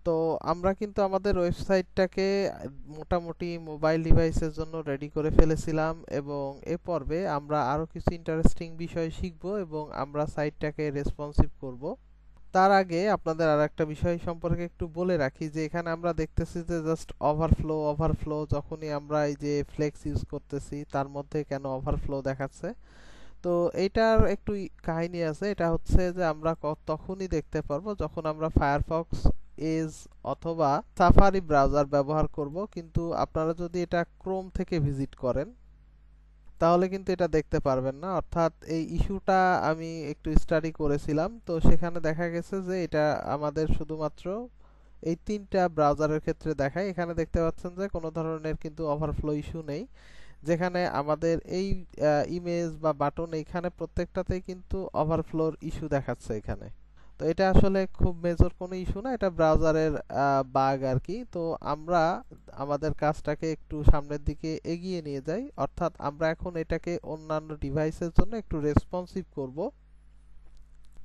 তো আমরা কিন্তু আমাদের ওয়েবসাইটটাকে মোটামুটি মোবাইল ডিভাইসের জন্য রেডি করে ফেলেছিলাম, এবং এ পর্বে আমরা আরো কিছু ইন্টারেস্টিং বিষয় শিখব এবং আমরা সাইটটাকে রেসপন্সিভ করব। তার আগে আপনাদের আর একটা বিষয় সম্পর্কে একটু বলে রাখি যে এখানে আমরা দেখতেছি যে জাস্ট ওভারফ্লো যখনই আমরা এই যে ফ্লেক্স ইউজ করতেছি তার মধ্যে কেন ওভারফ্লো দেখাচ্ছে। তো এইটার একটু কাহিনী আছে। এটা হচ্ছে যে আমরা তখনই দেখতে পারবো যখন আমরা ফায়ারফক্স এজ অথবা সাফারি ব্রাউজার ব্যবহার করব, কিন্তু আপনারা যদি এটা ক্রোম থেকে ভিজিট করেন তাহলে কিন্তু এটা দেখতে পারবেন না। অর্থাৎ এই ইস্যুটা আমি একটু স্টাডি করেছিলাম, তো সেখানে দেখা গেছে যে এটা আমাদের শুধুমাত্র এই তিনটা ব্রাউজারের ক্ষেত্রে দেখায়। এখানে দেখতে পাচ্ছেন যে কোনো ধরনের কিন্তু ওভারফ্লো ইস্যু নেই, যেখানে আমাদের এই ইমেজ বা বাটন এইখানে প্রত্যেকটাতেই কিন্তু ওভারফ্লোর ইস্যু দেখাচ্ছে এখানে। তো এটা আসলে খুব মেজর কোনো ইস্যু না, এটা ব্রাউজারের বাগ আর কি। তো আমরা আমাদের কাজটাকে একটু সামনের দিকে এগিয়ে নিয়ে যাই, অর্থাৎ আমরা এখন এটাকে অন্যান্য ডিভাইসের জন্য একটু রেসপন্সিভ করব।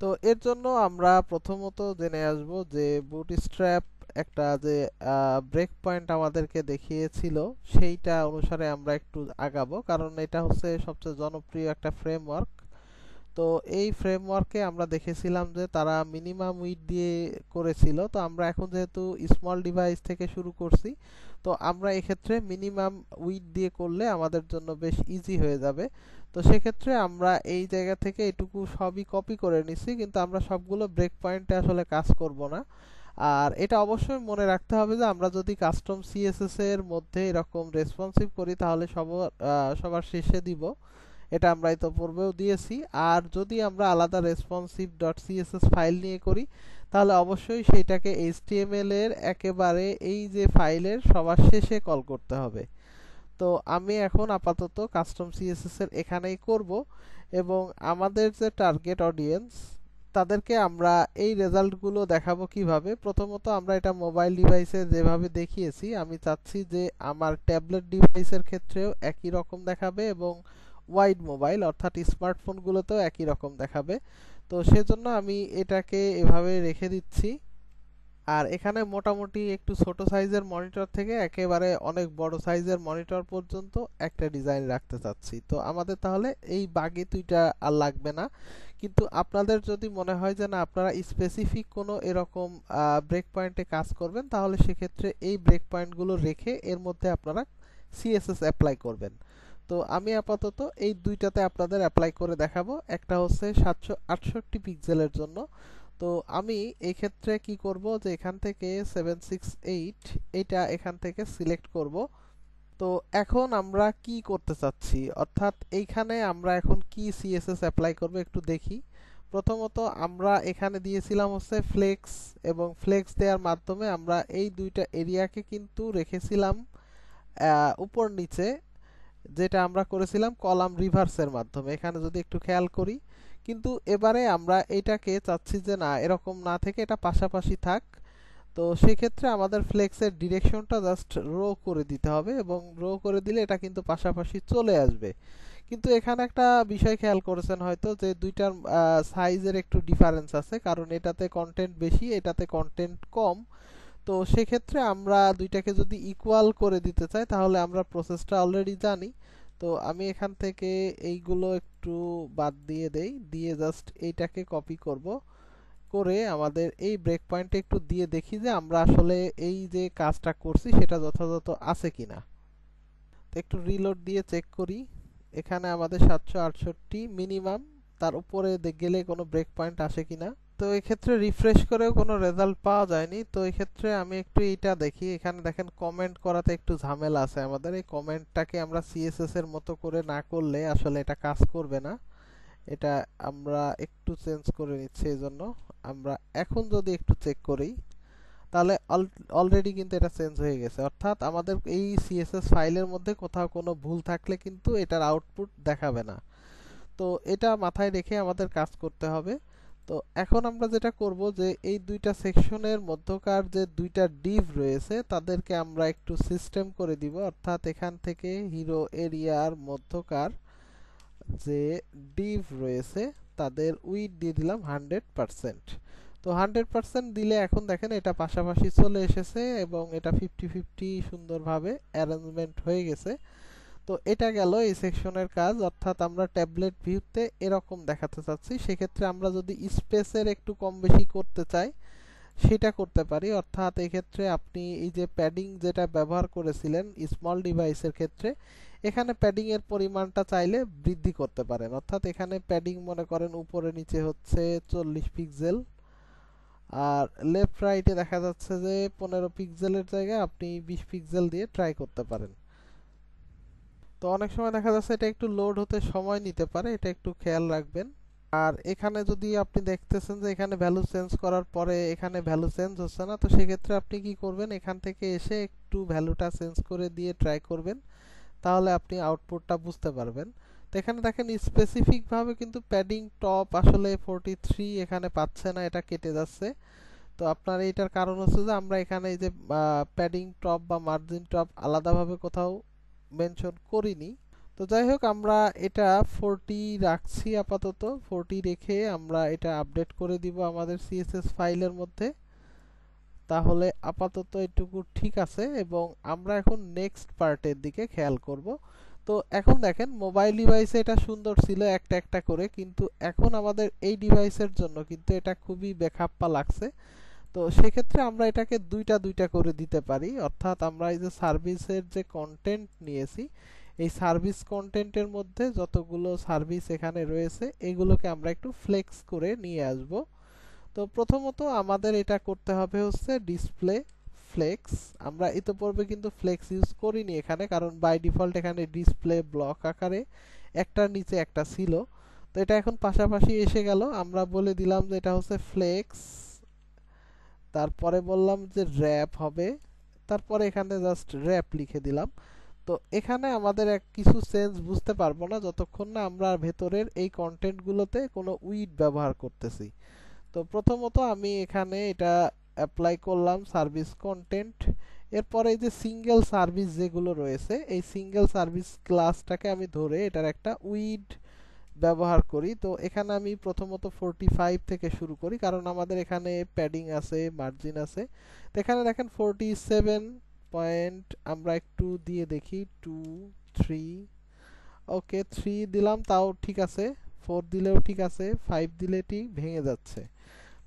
তো এর জন্য আমরা প্রথমত জেনে আসব যে বুটস্ট্র্যাপ একটা যে ব্রেক পয়েন্ট আমাদেরকে দেখিয়েছিল সেইটা অনুসারে আমরা একটু আগাবো, কারণ এটা হচ্ছে সবচেয়ে জনপ্রিয় একটা ফ্রেমওয়ার্ক। তো এই ফ্রেমওয়ার্কে আমরা দেখেছিলাম যে তারা মিনিমাম উইডথ দিয়ে করেছিল। তো আমরা এখন যেহেতু স্মল ডিভাইস থেকে শুরু করছি, তো আমরা এক্ষেত্রে মিনিমাম উইডথ দিয়ে করলে আমাদের জন্য বেশ ইজি হয়ে যাবে। তো সেক্ষেত্রে আমরা এই জায়গা থেকে এটুকু সবই কপি করে নিছি, কিন্তু আমরা সবগুলো ব্রেক পয়েন্টে আসলে কাজ করব না। আর এটা অবশ্যই মনে রাখতে হবে যে আমরা যদি কাস্টম সিএসএস এর মধ্যে এরকম রেসপন্সিভ করি তাহলে সবার শেষে দিব। এটা আমরা তো পূর্বেও দিয়েছি। আর যদি আমরা আলাদা রেসপন্সিভ ডট সিএসএস ফাইল নিয়ে করি তাহলে অবশ্যই সেইটাকে এইচটিএমএল এর একেবারে এই যে ফাইলের সবার শেষে কল করতে হবে। তো আমি এখন আপাতত কাস্টম সিএসএস এর এখানেই করব, এবং আমাদের যে টার্গেট অডিয়েন্স তাদেরকে আমরা এই রেজাল্টগুলো দেখাবো কিভাবে। প্রথমত আমরা এটা মোবাইল ডিভাইসে যেভাবে দেখিয়েছি আমি চাচ্ছি যে আমার ট্যাবলেট ডিভাইসের ক্ষেত্রেও একই রকম দেখাবে, এবং ওয়াইড মোবাইল অর্থাৎ স্মার্টফোনগুলোতেও একই রকম দেখাবে। তো সেজন্য আমি এটাকে এভাবে রেখে দিচ্ছি। আর এখানে মোটামুটি একটু ছোট সাইজের মনিটর থেকে একেবারে অনেক বড় সাইজের মনিটর পর্যন্ত একটা ডিজাইন রাখতে চাচ্ছি। তো আমাদের তাহলে এই বাকি দুইটা আর লাগবে না। কিন্তু আপনাদের যদি মনে হয় যে না আপনারা স্পেসিফিক কোনো এরকম ব্রেক পয়েন্টে কাজ করবেন, তাহলে সেক্ষেত্রে এই ব্রেক পয়েন্টগুলো রেখে এর মধ্যে আপনারা সিএসএস অ্যাপ্লাই করবেন। তো আমি আপাতত এই দুইটাতে আপনাদের অ্যাপ্লাই করে দেখাবো। একটা হচ্ছে 768 পিক্সেলের জন্য। তো আমি এই ক্ষেত্রে কি করব যে এখান থেকে 768 এটা এখান থেকে সিলেক্ট করব। তো এখন আমরা কি করতে চাচ্ছি, অর্থাৎ এইখানে আমরা এখন কি সিএসএস অ্যাপ্লাই করব একটু দেখি। প্রথমত আমরা এখানে দিয়েছিলাম হচ্ছে ফ্লেক্স, এবং ফ্লেক্স দেওয়ার মাধ্যমে আমরা এই দুইটা এরিয়াকে কিন্তু রেখেছিলাম উপর নিচে, যেটা আমরা করেছিলাম কলাম রিভার্সের মাধ্যমে। এখানে যদি একটু খেয়াল করি, কিন্তু এবারে আমরা এটাকে চাচ্ছি যে না এরকম না থেকে এটা পাশাপাশি থাক। তো সেক্ষেত্রে আমাদের ফ্লেক্সের ডিরেকশনটা জাস্ট রো করে দিতে হবে, এবং রো করে দিলে এটা কিন্তু পাশাপাশি চলে আসবে। কিন্তু এখানে একটা বিষয় খেয়াল করেছেন হয়তো যে দুইটার সাইজের একটু ডিফারেন্স আছে, কারণ এটাতে কন্টেন্ট বেশি এটাতে কন্টেন্ট কম। তো সেক্ষেত্রে আমরা দুইটাকে যদি ইকুয়াল করে দিতে চাই তাহলে আমরা প্রসেসটা অলরেডি জানি। তো আমি এখান থেকে এইগুলো একটু বাদ দিয়ে দেই, দিয়ে জাস্ট এইটাকে কপি করব, করে আমাদের এই ব্রেক পয়েন্টে একটু দিয়ে দেখি যে আমরা আসলে এই যে কাজটা করছি সেটা যথাযথ আছে কিনা। তো একটু রিলোড দিয়ে চেক করি। এখানে আমাদের 768 মিনিমাম, তার উপরে গেলে কোনো ব্রেক পয়েন্ট আসে কিনা। তো এই ক্ষেত্রে রিফ্রেশ করেও কোনো রেজাল্ট পাওয়া যায়নি। তো এই ক্ষেত্রে আমি একটু এইটা দেখি। এখানে দেখেন কমেন্ট করাতে একটু ঝামেলা আছে আমাদের। এই কমেন্টটাকে আমরা সিএসএস এর মতো করে না করলে আসলে এটা কাজ করবে না। এটা আমরা একটু চেঞ্জ করে নিচ্ছি। এজন্য আমরা এখন যদি একটু চেক করি তাহলে অলরেডি কিন্তু এটা চেঞ্জ হয়ে গেছে। অর্থাৎ আমাদের এই সিএসএস ফাইলের মধ্যে কোথাও কোনো ভুল থাকলে কিন্তু এটার আউটপুট দেখাবে না। তো এটা মাথায় রেখে আমাদের কাজ করতে হবে। তো এখন আমরা যেটা করব যে এই দুইটা সেকশনের মধ্যকার যে দুইটা ডিভ রয়েছে তাদেরকে আমরা একটু সিস্টেম করে দিব। অর্থাৎ এখান থেকে হিরো এরিয়ার মধ্যকার যে ডিভ রয়েছে তাদের উইডথ দিয়ে দিলাম 100%। তো 100% দিলে এখন দেখেন এটা পাশাপাশি চলে এসেছে এবং এটা 50-50 সুন্দরভাবে অ্যারেঞ্জমেন্ট হয়ে গেছে। তো এটা গেল এই সেকশনের কাজ, অর্থাৎ আমরা ট্যাবলেট ভিউতে এরকম দেখাতে চাচ্ছি। সেক্ষেত্রে আমরা যদি স্পেসের একটু কম বেশি করতে চাই সেটা করতে পারি, অর্থাৎ এই ক্ষেত্রে আপনি এই যে প্যাডিং যেটা ব্যবহার করেছিলেন স্মল ডিভাইসের ক্ষেত্রে, এখানে প্যাডিং এর পরিমাণটা চাইলে বৃদ্ধি করতে পারেন। অর্থাৎ এখানে প্যাডিং মনে করেন উপরে নিচে হচ্ছে 40 পিক্সেল, আর লেফট রাইটে দেখা যাচ্ছে যে 15 পিক্সেলের জায়গায় আপনি 20 পিক্সেল দিয়ে ট্রাই করতে পারেন। তো অনেক সময় দেখা যাচ্ছে এটা একটু লোড হতে সময় নিতে পারে, এটা একটু খেয়াল রাখবেন। আর এখানে যদি আপনি দেখতেছেন যে এখানে ভ্যালু চেঞ্জ করার পরে এখানে ভ্যালু চেঞ্জ হচ্ছে না, তো সেক্ষেত্রে আপনি কি করবেন, এখান থেকে এসে একটু ভ্যালুটা চেঞ্জ করে দিয়ে ট্রাই করবেন, তাহলে আপনি আউটপুটটা বুঝতে পারবেন। তো এখানে দেখেন স্পেসিফিক ভাবে কিন্তু প্যাডিং টপ আসলে 43 এখানে পাচ্ছে না, এটা কেটে যাচ্ছে। তো আপনার এইটার কারণ হচ্ছে যে আমরা এখানে এই যে প্যাডিং টপ বা মার্জিন টপ আলাদাভাবে কোথাও মেনশন করিনি। তো যাই হোক, আমরা এটা 40 রাখছি আপাতত। 40 রেখে আমরা এটা আপডেট করে দিব আমাদের সিএসএস ফাইলের মধ্যে। তাহলে আপাতত এটুকু ঠিক আছে এবং আমরা এখন নেক্সট পার্টের দিকে খেয়াল করব। তো এখন দেখেন মোবাইল ডিভাইসে এটা সুন্দর ছিল একটা একটা করে, কিন্তু এখন আমাদের এই ডিভাইসের জন্য কিন্তু এটা খুবই বেখাপ্পা লাগছে। তো সেক্ষেত্রে আমরা এটাকে দুইটা দুইটা করে দিতে পারি, অর্থাৎ আমরা এই যে সার্ভিসের যে কন্টেন্ট নিয়েছি, এই সার্ভিস কন্টেন্টের মধ্যে যতগুলো সার্ভিস এখানে রয়েছে এগুলোকে আমরা একটু ফ্লেক্স করে নিয়ে আসব। তো প্রথমত আমাদের এটা করতে হবে হচ্ছে ডিসপ্লে ফ্লেক্স। আমরা ইতিপূর্বে কিন্তু ফ্লেক্স ইউজ করিনি এখানে, কারণ বাই ডিফল্ট এখানে ডিসপ্লে ব্লক আকারে একটার নিচে একটা ছিল। তো এটা এখন পাশাপাশি এসে গেল, আমরা বলে দিলাম যে এটা হচ্ছে ফ্লেক্স, তারপরে বললাম যে র্যাপ হবে, তারপরে এখানে জাস্ট র্যাপ লিখে দিলাম। তো এখানে আমাদের কিছু চেঞ্জ বুঝতে পারবো না যতক্ষণ না আমরা ভেতরের এই কন্টেন্টগুলোতে কোনো উইড ব্যবহার করতেছি। তো প্রথমত আমি এখানে এটা অ্যাপ্লাই করলাম সার্ভিস কন্টেন্ট। এরপরে এই যে সিঙ্গেল সার্ভিস যেগুলো রয়েছে এই সিঙ্গেল সার্ভিস ক্লাসটাকে আমি ধরে এটার একটা উইড ব্যবহার করি। তো এখানে আমি প্রথমত 45 থেকে শুরু করি, কারণ আমাদের এখানে প্যাডিং আছে, মার্জিন আছে। তো এখানে দেখেন 47 পয়েন্ট, আমরা একটু দিয়ে দেখি 2 3, ওকে 3 দিলাম তাও ঠিক আছে, 4 দিলেও ঠিক আছে, 5 দিলে ঠিক ভেঙে যাচ্ছে।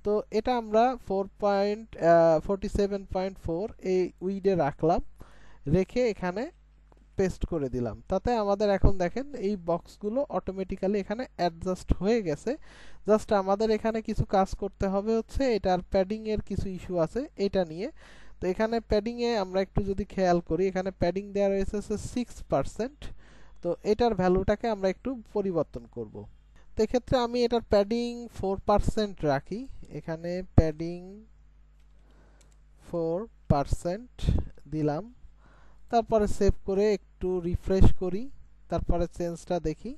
তো এটা আমরা 47.4 এই উইডে রাখলাম, রেখে এখানে পেস্ট করে দিলাম। তাতে আমাদের এখন দেখেন এই বক্সগুলো অটোমেটিক্যালি এখানে অ্যাডজাস্ট হয়ে গেছে। জাস্ট আমাদের এখানে কিছু কাজ করতে হবে হচ্ছে এটার প্যাডিং এর কিছু ইস্যু আছে এটা নিয়ে। তো এখানে প্যাডিং এ আমরা একটু যদি খেয়াল করি, এখানে প্যাডিং দেওয়া রয়েছে 6%। তো এটার ভ্যালুটাকে আমরা একটু পরিবর্তন করব। তো এক্ষেত্রে আমি এটার প্যাডিং 4% রাখি, এখানে প্যাডিং 4% দিলাম। তারপরে সেভ করে একটু রিফ্রেশ করি, তারপরে চেঞ্জটা দেখি।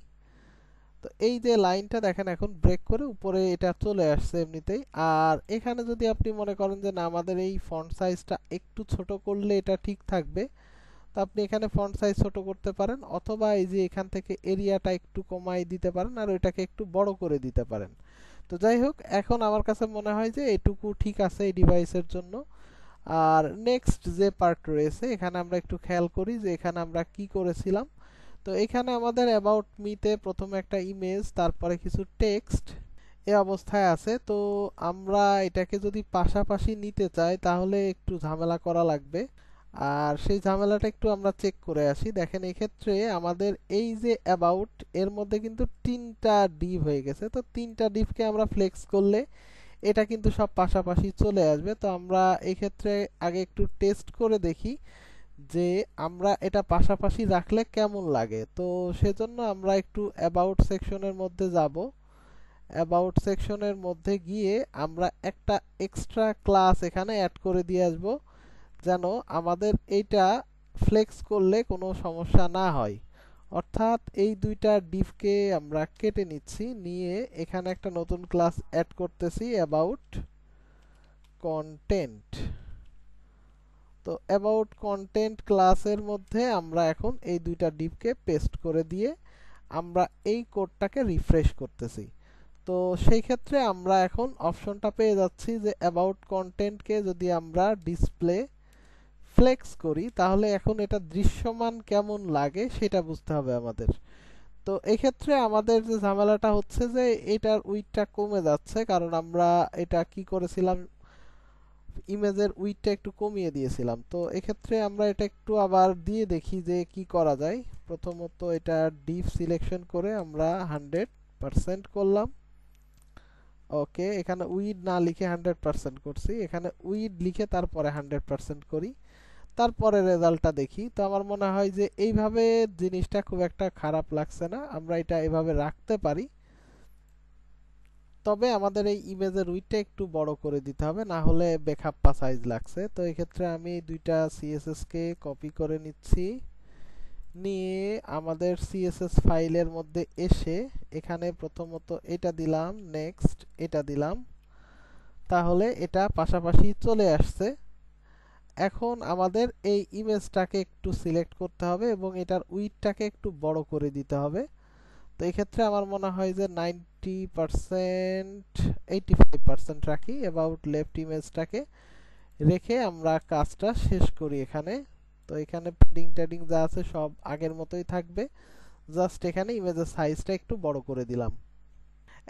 তো এই যে লাইনটা দেখেন এখন ব্রেক করে উপরে এটা চলে আসছে এমনিতেই। আর এখানে যদি আপনি মনে করেন যে না আমাদের এই ফন্ট সাইজটা একটু ছোট করলে এটা ঠিক থাকবে, তো আপনি এখানে ফন্ট সাইজ ছোট করতে পারেন, অথবা এই যে এখান থেকে এরিয়াটা একটু কমাই দিতে পারেন আর ওইটাকে একটু বড় করে দিতে পারেন। তো যাই হোক, এখন আমার কাছে মনে হয় যে এটুকু ঠিক আছে এই ডিভাইসের জন্য। আর নেক্সট যে পার্ট রয়েছে এখানে আমরা একটু খেয়াল করি যে এখানে আমরা কি করেছিলাম। তো এখানে আমাদের অ্যাবাউট মিতে প্রথমে একটা ইমেজ, তারপরে কিছু টেক্সট এই অবস্থায় আছে। তো আমরা এটাকে যদি পাশাপাশি নিতে চাই তাহলে একটু ঝামেলা করা লাগবে, আর সেই ঝামেলাটা একটু আমরা চেক করে আসি। দেখেন এক্ষেত্রে আমাদের এই যে অ্যাবাউট এর মধ্যে কিন্তু 3টা ডিভ হয়ে গেছে। তো 3টা ডিভকে আমরা ফ্লেক্স করলে এটা কিন্তু সব পাশাপাশি চলে আসবে। তো আমরা এই ক্ষেত্রে আগে একটু টেস্ট করে দেখি যে আমরা এটা পাশাপাশি রাখলে কেমন লাগে। তো সেজন্য আমরা একটু অ্যাবাউট সেকশনের মধ্যে যাব। অ্যাবাউট সেকশনের মধ্যে গিয়ে আমরা একটা এক্সট্রা ক্লাস এখানে অ্যাড করে দিয়ে আসব, যেন আমাদের এইটা ফ্লেক্স করলে কোনো সমস্যা না হয়। অর্থাৎ এই দুইটা ডিভকে আমরা কেটে নিচ্ছি, নিয়ে এখানে একটা নতুন ক্লাস অ্যাড করতেছি অ্যাবাউট কন্টেন্ট। তো অ্যাবাউট কন্টেন্ট ক্লাসের মধ্যে আমরা এখন এই দুইটা ডিভকে পেস্ট করে দিয়ে আমরা এই কোডটাকে রিফ্রেশ করতেছি। তো সেই ক্ষেত্রে আমরা এখন অপশনটা পেয়ে যাচ্ছি যে অ্যাবাউট কন্টেন্টকে যদি আমরা ডিসপ্লে ফ্লেক্স করি তাহলে এখন এটা দৃশ্যমান কেমন লাগে সেটা বুঝতে হবে আমাদের। তো এই ক্ষেত্রে আমাদের যে ঝামেলাটা হচ্ছে যে এটার উইডথটা কমে যাচ্ছে, কারণ আমরা এটা কি করেছিলাম, ইমেজের উইডথটা একটু কমিয়ে দিয়েছিলাম। তো এক্ষেত্রে আমরা এটা একটু আবার দিয়ে দেখি যে কি করা যায়। প্রথমত এটা ডিপ সিলেকশন করে আমরা 100% করলাম। ওকে, এখানে উইড না লিখে 100% করছি, এখানে উইড লিখে তারপরে 100% করি, তারপরে রেজাল্টটা দেখি। তো আমার মনে হয় যে এইভাবে জিনিসটা খুব একটা খারাপ লাগছে না, আমরা এটা এভাবে রাখতে পারি। তবে আমাদের এই ইমেজের উইডথটা একটু বড় করে দিতে হবে, না হলে বেখাপ্পা সাইজ লাগছে। তো এই ক্ষেত্রে আমি দুইটা সিএসএস কে কপি করে নিচ্ছি, নিয়ে আমাদের সিএসএস ফাইলের মধ্যে এসে এখানে প্রথমত এটা দিলাম, নেক্সট এটা দিলাম, তাহলে এটা পাশাপাশি চলে আসছে। এখন আমাদের এই ইমেজটাকে একটু সিলেক্ট করতে হবে এবং এটার উইডথটাকে একটু বড় করে দিতে হবে। তো এই ক্ষেত্রে আমার মনে হয় যে 90% 85% রাখি, অ্যাবাউট লেফট ইমেজটাকে রেখে আমরা কাজটা শেষ করি এখানে। তো এখানে প্যাডিং ট্যাডিং যা আছে সব আগের মতোই থাকবে, জাস্ট এখানে ইমেজের সাইজটা একটু বড় করে দিলাম।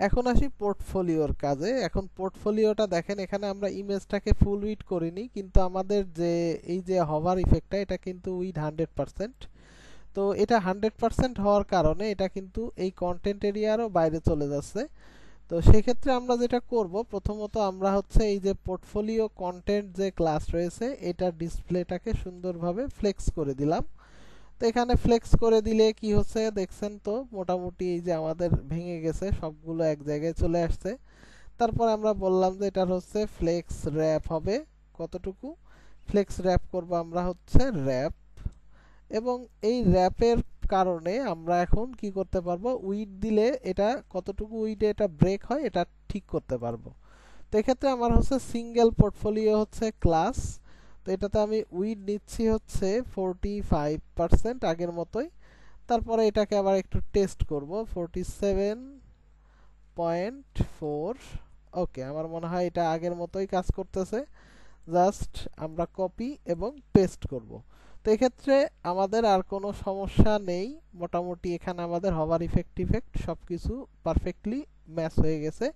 এখন আসি পোর্টফোলিওর কাজে। এখন পোর্টফোলিওটা দেখেন, এখানে আমরা ইমেজটাকে ফুল উইড করিনি, কিন্তু আমাদের যে এই যে হভার ইফেক্টটা এটা কিন্তু উইড 100%। তো এটা 100% হওয়ার কারণে এটা কিন্তু এই কন্টেন্ট এরিয়ারও বাইরে চলে যাচ্ছে। তো সেক্ষেত্রে আমরা যেটা করব, প্রথমত আমরা হচ্ছে এই যে পোর্টফোলিও কন্টেন্ট যে ক্লাস রয়েছে এটা ডিসপ্লেটাকে সুন্দরভাবে ফ্লেক্স করে দিলাম। তো এখানে ফ্লেক্স করে দিলে কি হচ্ছে দেখছেন তো, মোটামুটি এই যে আমাদের ভেঙে গেছে, সবগুলো এক জায়গায় চলে আসছে। তারপর আমরা বললাম যে এটা হচ্ছে ফ্লেক্স র্যাপ হবে, কতটুকু ফ্লেক্স র্যাপ করব আমরা হচ্ছে র্যাপ, এবং এই র্যাপের কারণে আমরা এখন কি করতে পারবো, উইড দিলে এটা কতটুকু উইডে এটা ব্রেক হয় এটা ঠিক করতে পারবো। তো এক্ষেত্রে আমার হচ্ছে সিঙ্গেল পোর্টফোলিও হচ্ছে ক্লাস, তো এটাতে আমি উইড নিচ্ছি হচ্ছে 45% আগের মতোই। তারপরে এটাকে আবার একটু টেস্ট করব, 47.4। ওকে, আমার মনে হয় এটা আগের মতোই কাজ করতেছে। জাস্ট আমরা কপি এবং পেস্ট করব। তো এক্ষেত্রে আমাদের আর কোনো সমস্যা নেই, মোটামুটি এখানে আমাদের হভার ইফেক্ট সবকিছু পারফেক্টলি ম্যাচ হয়ে গেছে।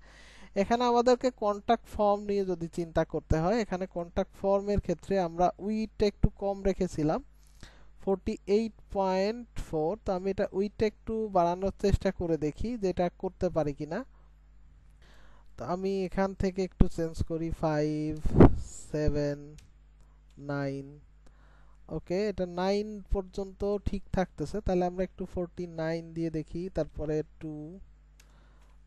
এখানে আমাদেরকে কন্টাক্ট ফর্ম নিয়ে যদি চিন্তা করতে হয়, এখানে কন্টাক্ট ফর্মের ক্ষেত্রে আমরা উইডটা একটু কম রেখেছিলাম 48.4। তো আমি এটা উইডটা একটু বাড়ানোর চেষ্টা করে দেখি যে এটা করতে পারি কিনা। তো আমি এখান থেকে একটু চেঞ্জ করি 5, 7, 9। ওকে, এটা 9 পর্যন্ত ঠিক থাকতেছে, তাহলে আমরা একটু 49 দিয়ে দেখি, তারপরে 2,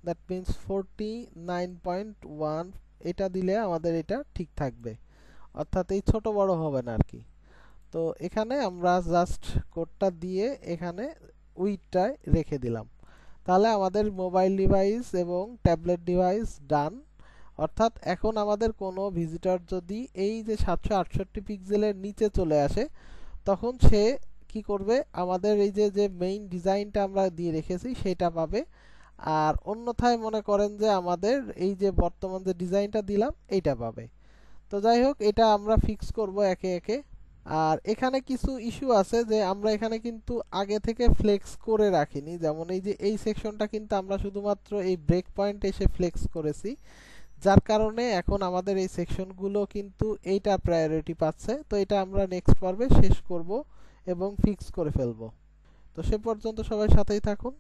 দ্যাট মিন্স 49.1। এটা দিলে আমাদের এটা ঠিক থাকবে, অর্থাৎ এই ছোট বড় হবে না আর কি। তো এখানে আমরা জাস্ট কোডটা দিয়ে এখানে উইডটা রেখে দিলাম, তাহলে আমাদের মোবাইল ডিভাইস এবং ট্যাবলেট ডিভাইস ডান। অর্থাৎ এখন আমাদের কোনো ভিজিটর যদি এই যে 768 পিক্সেলের নিচে চলে আসে, তখন সে কি করবে, আমাদের এই যে যে মেইন ডিজাইনটা আমরা দিয়ে রেখেছি সেটা পাবে। আর অন্যথায় মনে করেন যে আমাদের এই যে বর্তমান যে ডিজাইনটা দিলাম এইটা পাবে। তো যাই হোক, এটা আমরা ফিক্স করব একে একে। আর এখানে কিছু ইস্যু আছে যে আমরা এখানে কিন্তু আগে থেকে ফ্লেক্স করে রাখিনি, যেমন এই যে এই সেকশনটা কিন্তু আমরা শুধুমাত্র এই ব্রেক পয়েন্ট এসে ফ্লেক্স করেছি, যার কারণে এখন আমাদের এই সেকশনগুলো কিন্তু এইটা প্রায়োরিটি পাচ্ছে। তো এটা আমরা নেক্সট পর্বে শেষ করব এবং ফিক্স করে ফেলবো। তো সে পর্যন্ত সবাই সাথেই থাকুন।